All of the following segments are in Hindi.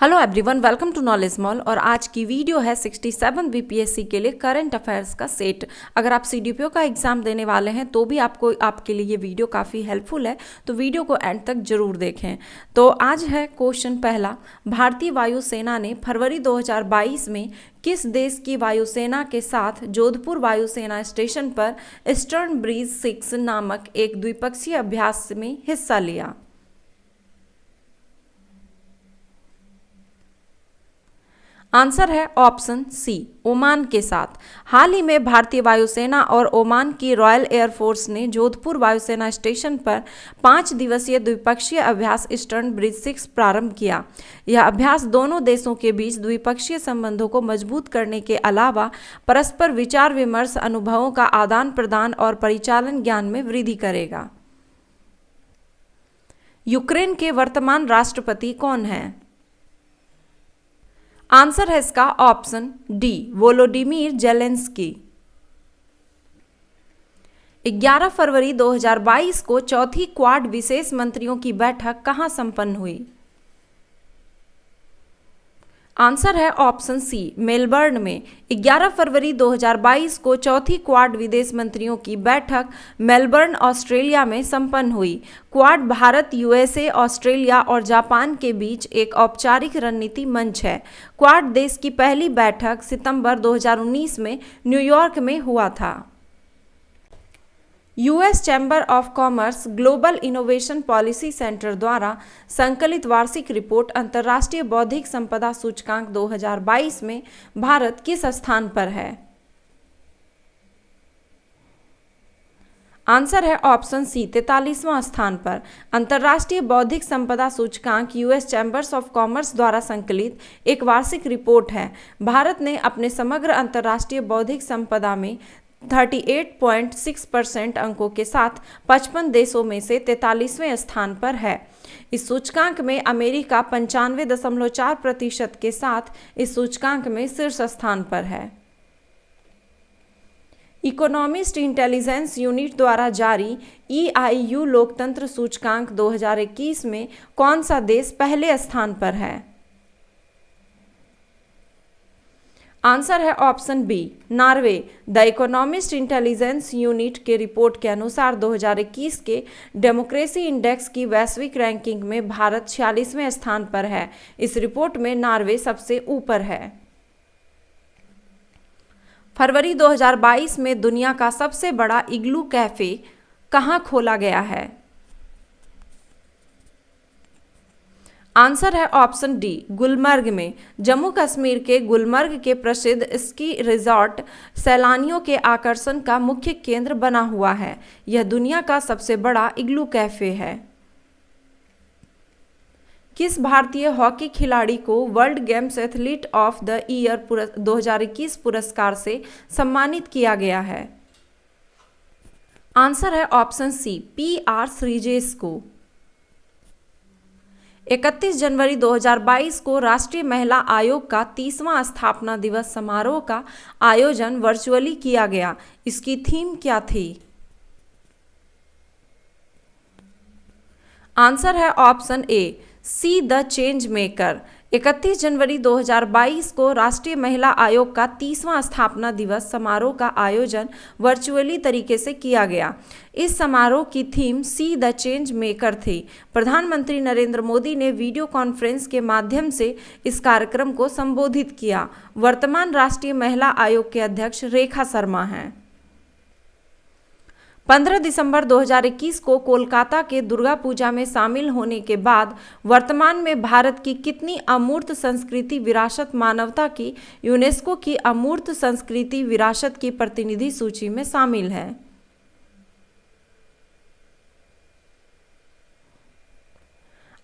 Hello everyone, welcome to knowledge mall. और आज की वीडियो है 67 बीपीएससी के लिए करंट अफेयर्स का सेट। अगर आप सीडीपीओ का एग्जाम देने वाले हैं तो भी आपके लिए ये वीडियो काफ़ी हेल्पफुल है, तो वीडियो को एंड तक जरूर देखें। तो आज है क्वेश्चन पहला, भारतीय वायुसेना ने फरवरी 2022 में किस देश की वायुसेना के साथ जोधपुर वायुसेना स्टेशन पर ईस्टर्न ब्रीज 6 नामक एक द्विपक्षीय अभ्यास में हिस्सा लिया? आंसर है ऑप्शन सी, ओमान के साथ। हाल ही में भारतीय वायुसेना और ओमान की रॉयल एयरफोर्स ने जोधपुर वायुसेना स्टेशन पर 5 दिवसीय द्विपक्षीय अभ्यास ईस्टर्न ब्रिज 6 प्रारंभ किया। यह अभ्यास दोनों देशों के बीच द्विपक्षीय संबंधों को मजबूत करने के अलावा परस्पर विचार विमर्श, अनुभवों का आदान प्रदान और परिचालन ज्ञान में वृद्धि करेगा। यूक्रेन के वर्तमान राष्ट्रपति कौन हैं? आंसर है इसका ऑप्शन डी, वोलोडिमीर जेलेंस्की। 11 फरवरी 2022 को चौथी क्वाड विशेष मंत्रियों की बैठक कहां संपन्न हुई? आंसर है ऑप्शन सी, मेलबर्न में। 11 फरवरी 2022 को चौथी क्वाड विदेश मंत्रियों की बैठक मेलबर्न, ऑस्ट्रेलिया में संपन्न हुई। क्वाड भारत, यूएसए, ऑस्ट्रेलिया और जापान के बीच एक औपचारिक रणनीति मंच है। क्वाड देश की पहली बैठक सितंबर 2019 में न्यूयॉर्क में हुआ था। US chamber of commerce global innovation policy centre द्वारा संकलित वार्षिक रिपोर्ट अंतर्राष्ट्रीय बौद्धिक संपदा सूचकांक 2022 में भारत किस स्थान पर है? आंसर है ऑप्शन सी, 43वां स्थान पर। अंतर्राष्ट्रीय बौद्धिक संपदा सूचकांक यूएस चैम्बर्स ऑफ कॉमर्स द्वारा संकलित एक वार्षिक रिपोर्ट है। भारत ने अपने समग्र अंतर्राष्ट्रीय बौद्धिक संपदा में 38.6% अंकों के साथ 55 देशों में से 43वें स्थान पर है। इस सूचकांक में अमेरिका 95.4% के साथ इस सूचकांक में शीर्ष स्थान पर है। इकोनॉमिस्ट इंटेलिजेंस यूनिट द्वारा जारी EIU लोकतंत्र सूचकांक 2021 में कौन सा देश पहले स्थान पर है? आंसर है option B, Norway. The Economist Intelligence Unit के रिपोर्ट के अनुसार 2021 के डेमोक्रेसी इंडेक्स की वैश्विक रैंकिंग में भारत 46वें स्थान पर है। इस रिपोर्ट में नॉर्वे सबसे ऊपर है। फरवरी 2022 में दुनिया का सबसे बड़ा इग्लू कैफे कहाँ खोला गया है? आंसर है ऑप्शन डी, गुलमर्ग में। जम्मू कश्मीर के गुलमर्ग के प्रसिद्ध स्की रिजॉर्ट सैलानियों के आकर्षण का मुख्य केंद्र बना हुआ है। यह दुनिया का सबसे बड़ा इग्लू कैफे है। किस भारतीय हॉकी खिलाड़ी को world games athlete of the year 2021 पुरस्कार से सम्मानित किया गया है? आंसर है ऑप्शन सी, PR श्रीजेश को। 31 जनवरी 2022 को राष्ट्रीय महिला आयोग का 30वां स्थापना दिवस समारोह का आयोजन वर्चुअली किया गया। इसकी थीम क्या थी? आंसर है option A, see the change maker. 31 जनवरी 2022 को राष्ट्रीय महिला आयोग का 30वां स्थापना दिवस समारोह का आयोजन वर्चुअली तरीके से किया गया। इस समारोह की theme see the change maker थी। प्रधानमंत्री नरेंद्र मोदी ने वीडियो कॉन्फ्रेंस के माध्यम से इस कार्यक्रम को संबोधित किया। वर्तमान राष्ट्रीय महिला आयोग के अध्यक्ष रेखा शर्मा हैं। 15 दिसंबर 2021 को कोलकाता के दुर्गा पूजा में शामिल होने के बाद वर्तमान में भारत की कितनी अमूर्त संस्कृति विरासत मानवता की यूनेस्को की अमूर्त संस्कृति विरासत की प्रतिनिधि सूची में शामिल है?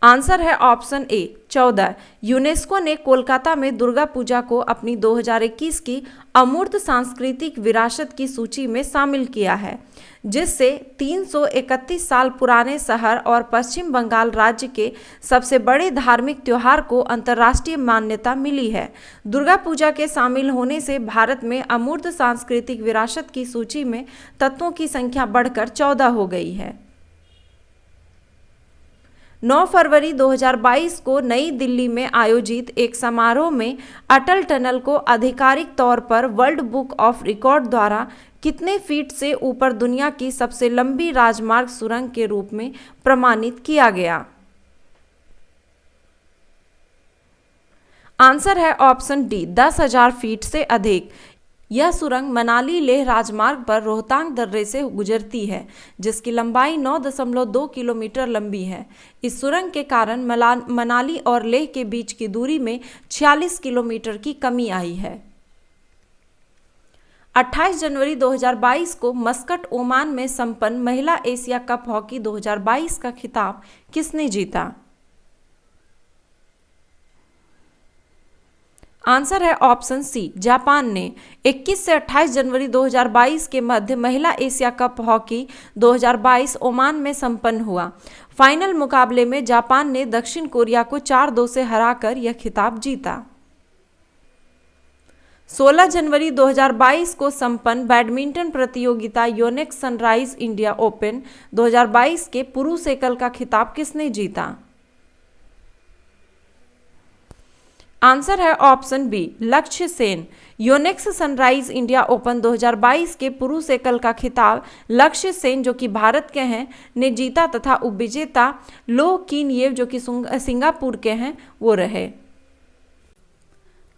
आंसर है ऑप्शन ए, 14। यूनेस्को ने कोलकाता में दुर्गा पूजा को अपनी 2021 की अमूर्त सांस्कृतिक विरासत की सूची में शामिल किया है, जिससे 331 साल पुराने शहर और पश्चिम बंगाल राज्य के सबसे बड़े धार्मिक त्योहार को अंतर्राष्ट्रीय मान्यता मिली है। दुर्गा पूजा के शामिल होने से भारत में अमूर्त सांस्कृतिक विरासत की सूची में तत्वों की संख्या बढ़कर 14 हो गई है। 9 फरवरी 2022 को नई दिल्ली में आयोजित एक समारोह में अटल टनल को आधिकारिक तौर पर वर्ल्ड बुक ऑफ रिकॉर्ड द्वारा कितने फीट से ऊपर दुनिया की सबसे लंबी राजमार्ग सुरंग के रूप में प्रमाणित किया गया? आंसर है ऑप्शन डी, 10,000 फीट से अधिक। यह सुरंग मनाली लेह राजमार्ग पर रोहतांग दर्रे से गुजरती है, जिसकी लंबाई 9.2 किलोमीटर लंबी है। इस सुरंग के कारण मनाली और लेह के बीच की दूरी में 46 किलोमीटर की कमी आई है। 28 जनवरी 2022 को मस्कट, ओमान में संपन्न महिला एशिया कप हॉकी 2022 का खिताब किसने जीता? आंसर है ऑप्शन सी, जापान ने। 21 से 28 जनवरी 2022 के मध्य महिला एशिया कप हॉकी 2022 ओमान में संपन्न हुआ। फाइनल मुकाबले में जापान ने दक्षिण कोरिया को 4-2 से हराकर यह खिताब जीता। 16 जनवरी 2022 को संपन्न बैडमिंटन प्रतियोगिता योनेक्स सनराइज इंडिया ओपन 2022 के पुरुष एकल का खिताब किसने जीता? आंसर है ऑप्शन बी, लक्ष्य Sen. Yonex sunrise India open 2022 के पुरुष एकल का खिताब लक्ष्य सेन, जो कि भारत के हैं, ने जीता तथा उपविजेता लो किन येव, जो कि सिंगापुर के हैं, वो रहे।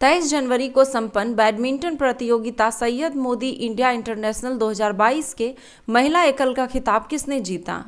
23 जनवरी को संपन्न बैडमिंटन प्रतियोगिता सैयद मोदी इंडिया इंटरनेशनल 2022 के महिला एकल का खिताब किसने जीता?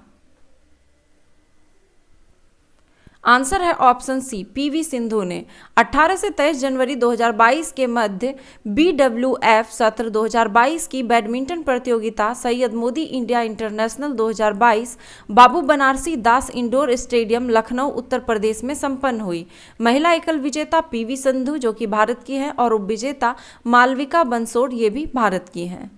आंसर है ऑप्शन सी, पीवी सिंधु ने। 18 से 23 जनवरी 2022 के मध्य BWF सत्र 2022 की बैडमिंटन प्रतियोगिता सैयद मोदी इंडिया इंटरनेशनल 2022 बाबू बनारसी दास इंडोर स्टेडियम, लखनऊ, उत्तर प्रदेश में संपन्न हुई। महिला एकल विजेता पीवी सिंधु, जो कि भारत की हैं, और उपविजेता मालविका बंसोड, ये भी भारत की हैं।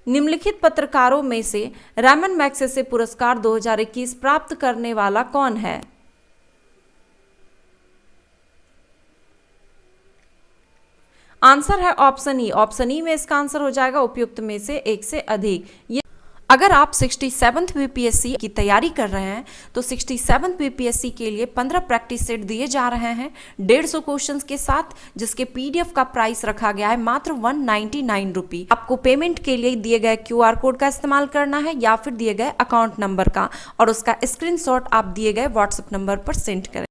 निम्नलिखित पत्रकारों में से रैमन मैग्सेसे पुरस्कार 2021 प्राप्त करने वाला कौन है? आंसर है ऑप्शन ई। ऑप्शन ई में इसका आंसर हो जाएगा उपयुक्त में से एक से अधिक। अगर आप 67th बीपीएससी की तैयारी कर रहे हैं तो 67th बीपीएससी के लिए 15 प्रैक्टिस सेट दिए जा रहे हैं 150 क्वेश्चंस के साथ, जिसके पीडीएफ का प्राइस रखा गया है मात्र 199 रुपी। आपको पेमेंट के लिए दिए गए क्यूआर कोड का इस्तेमाल करना है या फिर दिए गए अकाउंट नंबर का, और उसका स्क्रीनशॉट आप दिए गए व्हाट्सएप नंबर पर सेंड करें।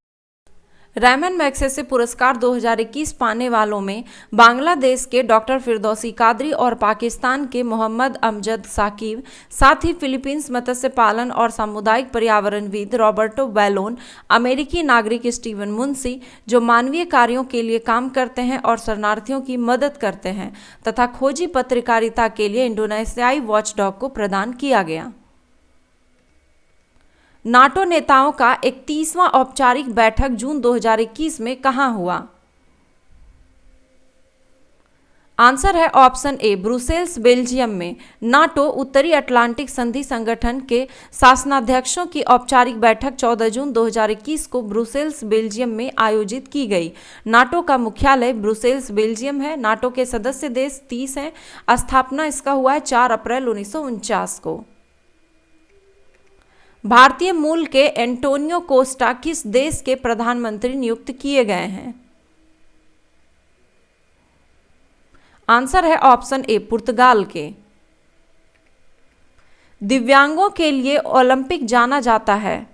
रैमन मैग्सेसे पुरस्कार 2021 पाने वालों में बांग्लादेश के डॉक्टर फिरदौसी कादरी और पाकिस्तान के मोहम्मद अमजद साकिब, साथ ही फिलीपींस मत्स्य पालन और सामुदायिक पर्यावरणविद रॉबर्टो बैलोन, अमेरिकी नागरिक स्टीवन मुंशी, जो मानवीय कार्यों के लिए काम करते हैं और शरणार्थियों की मदद करते हैं, तथा खोजी पत्रकारिता के लिए इंडोनेशियाई वॉचडॉग को प्रदान किया गया। नाटो नेताओं का 31वां औपचारिक बैठक जून 2021 में कहां हुआ? आंसर है ऑप्शन ए, ब्रुसेल्स, बेल्जियम में। नाटो उत्तरी अटलांटिक संधि संगठन के शासनाध्यक्षों की औपचारिक बैठक 14 जून 2021 को ब्रुसेल्स, बेल्जियम में आयोजित की गई। नाटो का मुख्यालय ब्रुसेल्स, बेल्जियम है। नाटो के सदस्य देश 30 हैं। स्थापना इसका हुआ है 4 अप्रैल 1949 को। भारतीय मूल के एंटोनियो कोस्टा किस देश के प्रधानमंत्री नियुक्त किए गए हैं? आंसर है ऑप्शन ए, पुर्तगाल के। दिव्यांगों के लिए ओलंपिक जाना जाता है।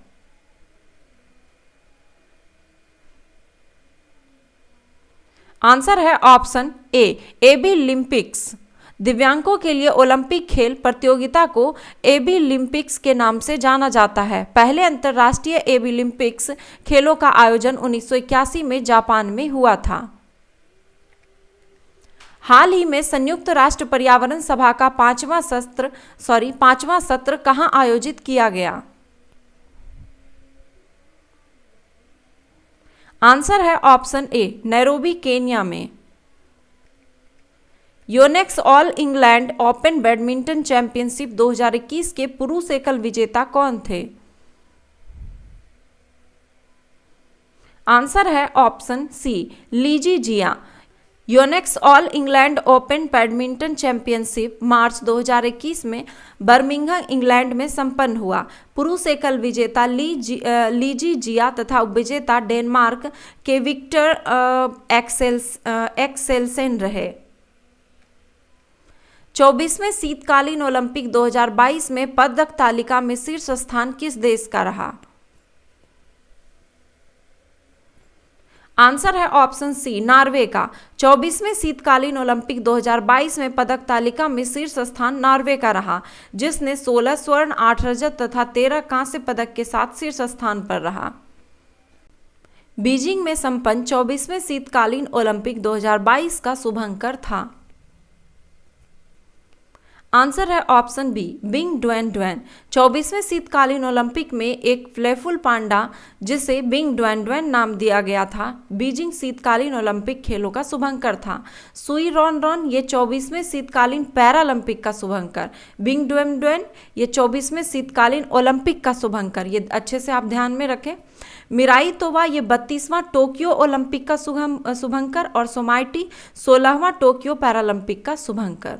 आंसर है ऑप्शन ए, एबी लिम्पिक्स। दिव्यांगों के लिए ओलंपिक खेल प्रतियोगिता को एबी लिम्पिक्स के नाम से जाना जाता है। पहले अंतर्राष्ट्रीय एबी लिम्पिक्स खेलों का आयोजन 1981 में जापान में हुआ था। हाल ही में संयुक्त राष्ट्र पर्यावरण सभा का पांचवां सत्र कहां आयोजित किया गया? आंसर है ऑप्शन ए, नैरोबी, केन्या में। Yonex All England Open badminton championship 2021 के पुरुष एकल विजेता कौन थे? आंसर है option C, Lee Zii Jia. Yonex All England Open badminton championship March 2021 में बर्मिंघम इंग्लैंड में संपन्न हुआ। पुरुष एकल विजेता लीजी जिया तथा उपविजेता डेनमार्क के विक्टर एक्सेल्सेन रहे। 24वें शीतकालीन ओलंपिक 2022 में पदक तालिका में शीर्ष स्थान किस देश का रहा? आंसर है ऑप्शन सी, नॉर्वे का। 24वें शीतकालीन ओलंपिक 2022 में पदक तालिका में शीर्ष स्थान नॉर्वे का रहा, जिसने 16 स्वर्ण, 8 रजत तथा 13 कांस्य पदक के साथ शीर्ष स्थान पर रहा। बीजिंग में संपन्न 24वें शीतकालीन ओलंपिक 2022 का शुभंकर था। आंसर है option B, Bing Dwen Dwen. 24वें शीतकालीन ओलंपिक में एक प्लेफुल पांडा जिसे बिंग ड्वेन ड्वेन नाम दिया गया था, बीजिंग शीतकालीन ओलंपिक खेलों का शुभंकर था। सुई रॉन रॉन ये 24वें शीतकालीन पैरालंपिक का शुभंकर, बिंग ड्वेन ड्वेन ये 24वें शीतकालीन ओलंपिक का शुभंकर, ये अच्छे से आप ध्यान में रखें। मिराई तोवा ये 32वां टोक्यो ओलंपिक का शुभंकर और सोमाइटी 16वां टोक्यो पैरालंपिक का शुभंकर।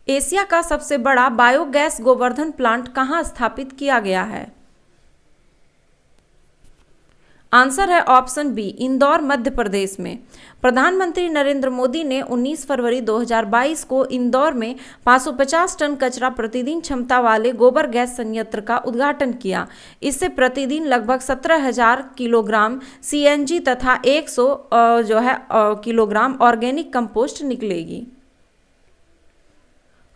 एशिया का सबसे बड़ा बायोगैस गोवर्धन प्लांट कहाँ स्थापित किया गया है? आंसर है ऑप्शन बी, इंदौर मध्य प्रदेश में। प्रधानमंत्री नरेंद्र मोदी ने 19 फरवरी 2022 को इंदौर में 550 टन कचरा प्रतिदिन क्षमता वाले गोबर गैस संयंत्र का उद्घाटन किया। इससे प्रतिदिन लगभग 17,000 किलोग्राम सीएनजी तथा 100 किलोग्राम ऑर्गेनिक कंपोस्ट निकलेगी।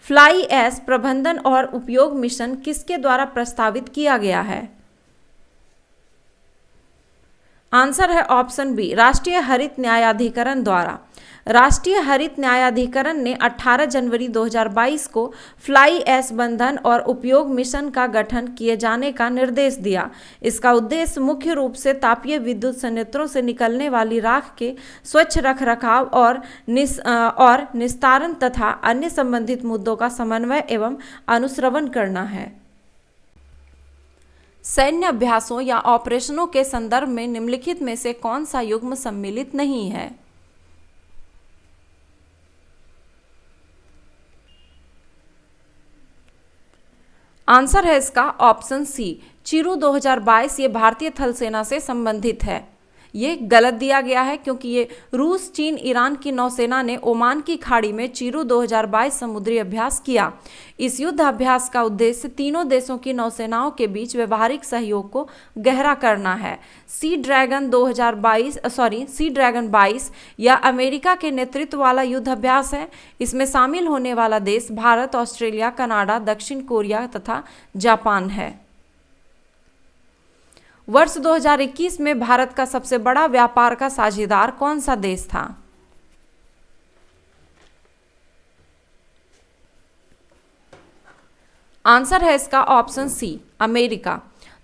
फ्लाई ऐश प्रबंधन और उपयोग मिशन किसके द्वारा प्रस्तावित किया गया है? आंसर है ऑप्शन बी, राष्ट्रीय हरित न्यायाधिकरण द्वारा। राष्ट्रीय हरित न्यायाधिकरण ने 18 जनवरी 2022 को फ्लाई ऐश बंधन और उपयोग मिशन का गठन किए जाने का निर्देश दिया। इसका उद्देश्य मुख्य रूप से तापीय विद्युत संयंत्रों से निकलने वाली राख के स्वच्छ रखरखाव और निस्तारण तथा अन्य संबंधित मुद्दों का समन्वय एवं अनुश्रवण करना है। सैन्य अभ्यासों या ऑपरेशनों के संदर्भ में निम्नलिखित में से कौन सा युग्म सम्मिलित नहीं है? आंसर है इसका ऑप्शन सी, चिरू 2022 ये भारतीय थल सेना से संबंधित है। ये गलत दिया गया है क्योंकि ये रूस, चीन, ईरान की नौसेना ने ओमान की खाड़ी में चिरू 2022 समुद्री अभ्यास किया। इस युद्ध अभ्यास का उद्देश्य तीनों देशों की नौसेनाओं के बीच व्यवहारिक सहयोग को गहरा करना है। सी ड्रैगन 22 यह अमेरिका के नेतृत्व वाला युद्ध अभ्यास है। इसमें शामिल होने वाला देश भारत, ऑस्ट्रेलिया, कनाडा, दक्षिण कोरिया तथा जापान है। वर्ष 2021 में भारत का सबसे बड़ा व्यापार का साझेदार कौन सा देश था? आंसर है इसका ऑप्शन सी, अमेरिका।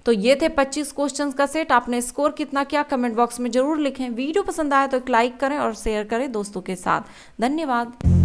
तो ये थे 25 क्वेश्चंस का सेट। आपने स्कोर कितना किया कमेंट बॉक्स में जरूर लिखें। वीडियो पसंद आया तो एक लाइक करें और शेयर करें दोस्तों के साथ। धन्यवाद।